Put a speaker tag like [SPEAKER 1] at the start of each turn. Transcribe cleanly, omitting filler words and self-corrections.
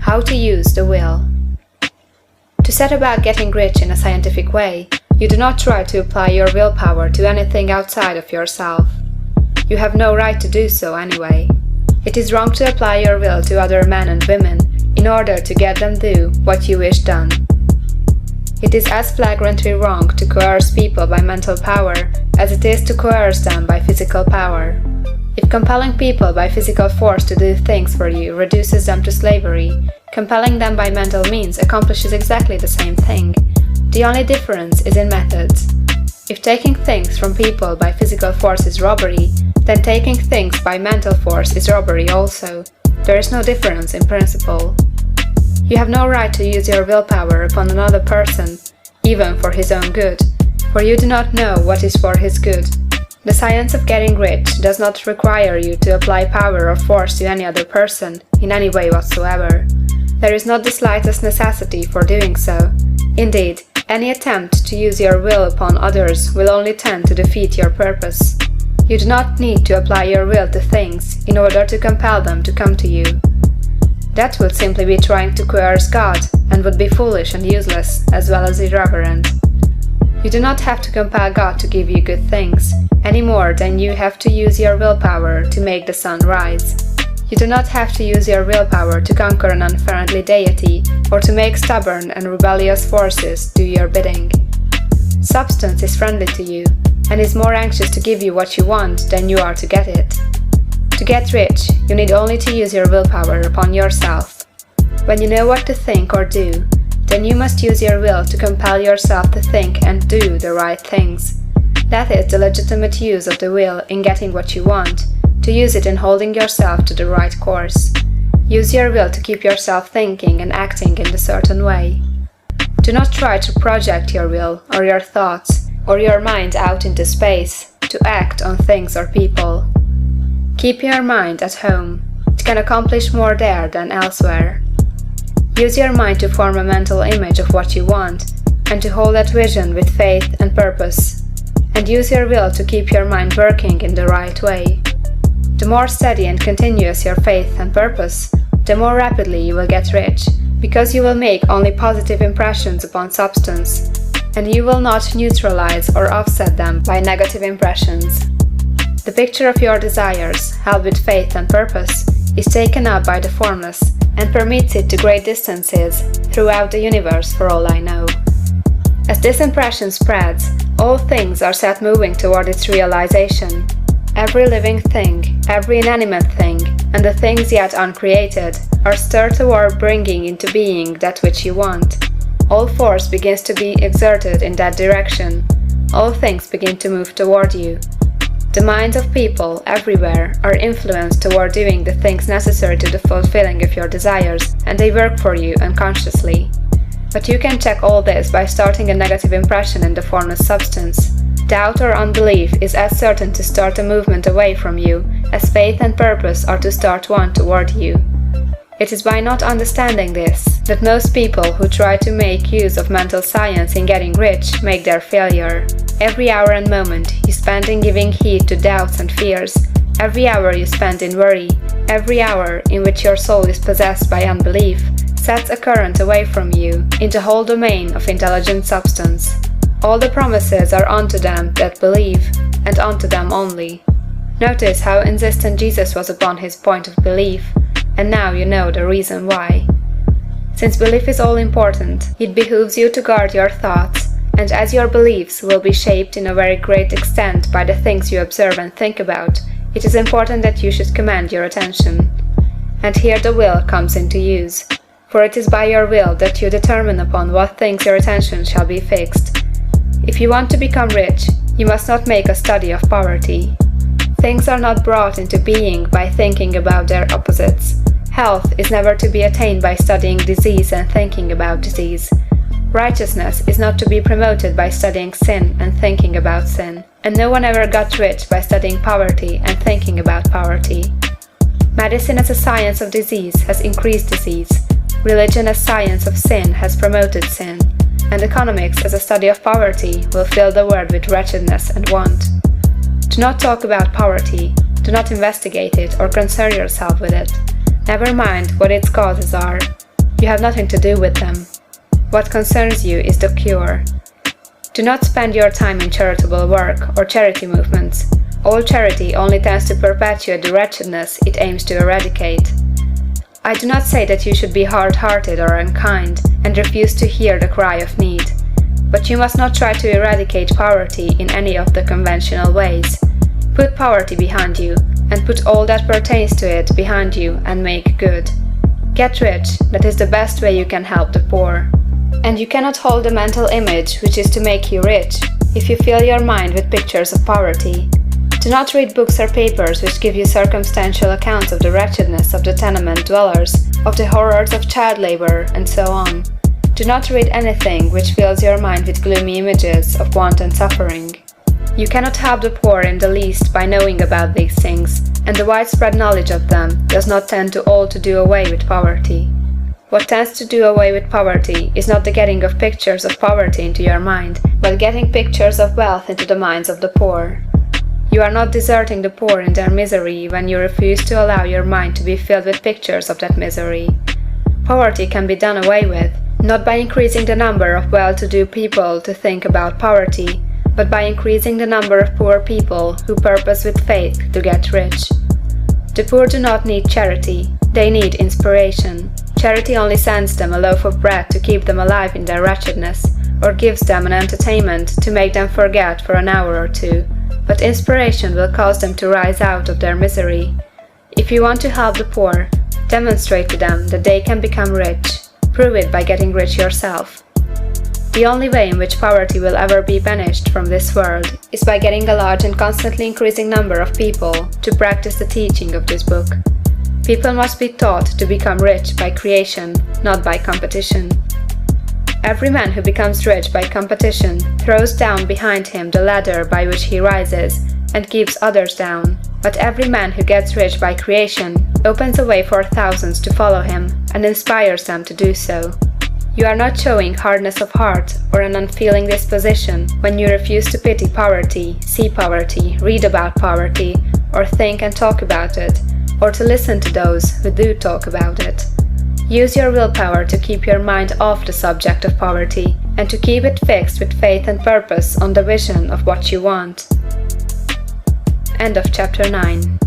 [SPEAKER 1] How to use the will. To set about getting rich in a scientific way, you do not try to apply your willpower to anything outside of yourself. You have no right to do so anyway. It is wrong to apply your will to other men and women in order to get them do what you wish done. It is as flagrantly wrong to coerce people by mental power as it is to coerce them by physical power. If compelling people by physical force to do things for you reduces them to slavery, compelling them by mental means accomplishes exactly the same thing. The only difference is in methods. If taking things from people by physical force is robbery, then taking things by mental force is robbery also. There is no difference in principle. You have no right to use your willpower upon another person, even for his own good, for you do not know what is for his good. The science of getting rich does not require you to apply power or force to any other person in any way whatsoever. There is not the slightest necessity for doing so. Indeed, any attempt to use your will upon others will only tend to defeat your purpose. You do not need to apply your will to things in order to compel them to come to you. That would simply be trying to coerce God and would be foolish and useless as well as irreverent. You do not have to compel God to give you good things, any more than you have to use your willpower to make the sun rise. You do not have to use your willpower to conquer an unfriendly deity or to make stubborn and rebellious forces do your bidding. Substance is friendly to you and is more anxious to give you what you want than you are to get it. To get rich, you need only to use your willpower upon yourself. When you know what to think or do, then you must use your will to compel yourself to think and do the right things. That is the legitimate use of the will in getting what you want, to use it in holding yourself to the right course. Use your will to keep yourself thinking and acting in a certain way. Do not try to project your will or your thoughts or your mind out into space to act on things or people. Keep your mind at home. It can accomplish more there than elsewhere. Use your mind to form a mental image of what you want and to hold that vision with faith and purpose. And use your will to keep your mind working in the right way. The more steady and continuous your faith and purpose, the more rapidly you will get rich, because you will make only positive impressions upon substance, and you will not neutralize or offset them by negative impressions. The picture of your desires, held with faith and purpose, is taken up by the formless and permits it to great distances throughout the universe for all I know. As this impression spreads, all things are set moving toward its realization. Every living thing, every inanimate thing, and the things yet uncreated are stirred toward bringing into being that which you want. All force begins to be exerted in that direction. All things begin to move toward you. The minds of people everywhere are influenced toward doing the things necessary to the fulfilling of your desires, and they work for you unconsciously. But you can check all this by starting a negative impression in the formless substance. Doubt or unbelief is as certain to start a movement away from you as faith and purpose are to start one toward you. It is by not understanding this that most people who try to make use of mental science in getting rich make their failure. Every hour and moment you spend in giving heed to doubts and fears, every hour you spend in worry, every hour in which your soul is possessed by unbelief, sets a current away from you in the whole domain of intelligent substance. All the promises are unto them that believe, and unto them only. Notice how insistent Jesus was upon his point of belief, and now you know the reason why. Since belief is all important, it behooves you to guard your thoughts, and as your beliefs will be shaped in a very great extent by the things you observe and think about, it is important that you should command your attention. And here the will comes into use, for it is by your will that you determine upon what things your attention shall be fixed. If you want to become rich, you must not make a study of poverty. Things are not brought into being by thinking about their opposites. Health is never to be attained by studying disease and thinking about disease. Righteousness is not to be promoted by studying sin and thinking about sin. And no one ever got rich by studying poverty and thinking about poverty. Medicine as a science of disease has increased disease. Religion as science of sin has promoted sin. And economics as a study of poverty will fill the world with wretchedness and want. Do not talk about poverty. Do not investigate it or concern yourself with it. Never mind what its causes are. You have nothing to do with them. What concerns you is the cure. Do not spend your time in charitable work or charity movements. All charity only tends to perpetuate the wretchedness it aims to eradicate. I do not say that you should be hard-hearted or unkind and refuse to hear the cry of need, but you must not try to eradicate poverty in any of the conventional ways. Put poverty behind you, and put all that pertains to it behind you and make good. Get rich, that is the best way you can help the poor. And you cannot hold the mental image which is to make you rich if you fill your mind with pictures of poverty. Do not read books or papers which give you circumstantial accounts of the wretchedness of the tenement dwellers, of the horrors of child labor, and so on. Do not read anything which fills your mind with gloomy images of want and suffering. You cannot help the poor in the least by knowing about these things, and the widespread knowledge of them does not tend to all to do away with poverty. What tends to do away with poverty is not the getting of pictures of poverty into your mind, but getting pictures of wealth into the minds of the poor. You are not deserting the poor in their misery when you refuse to allow your mind to be filled with pictures of that misery. Poverty can be done away with, not by increasing the number of well-to-do people to think about poverty, but by increasing the number of poor people who purpose with faith to get rich. The poor do not need charity, they need inspiration. Charity only sends them a loaf of bread to keep them alive in their wretchedness, or gives them an entertainment to make them forget for an hour or two, but inspiration will cause them to rise out of their misery. If you want to help the poor, demonstrate to them that they can become rich. Prove it by getting rich yourself. The only way in which poverty will ever be banished from this world is by getting a large and constantly increasing number of people to practice the teaching of this book. People must be taught to become rich by creation, not by competition. Every man who becomes rich by competition throws down behind him the ladder by which he rises and keeps others down, but every man who gets rich by creation opens a way for thousands to follow him and inspires them to do so. You are not showing hardness of heart or an unfeeling disposition when you refuse to pity poverty, see poverty, read about poverty, or think and talk about it, or to listen to those who do talk about it. Use your willpower to keep your mind off the subject of poverty and to keep it fixed with faith and purpose on the vision of what you want. End of chapter 9.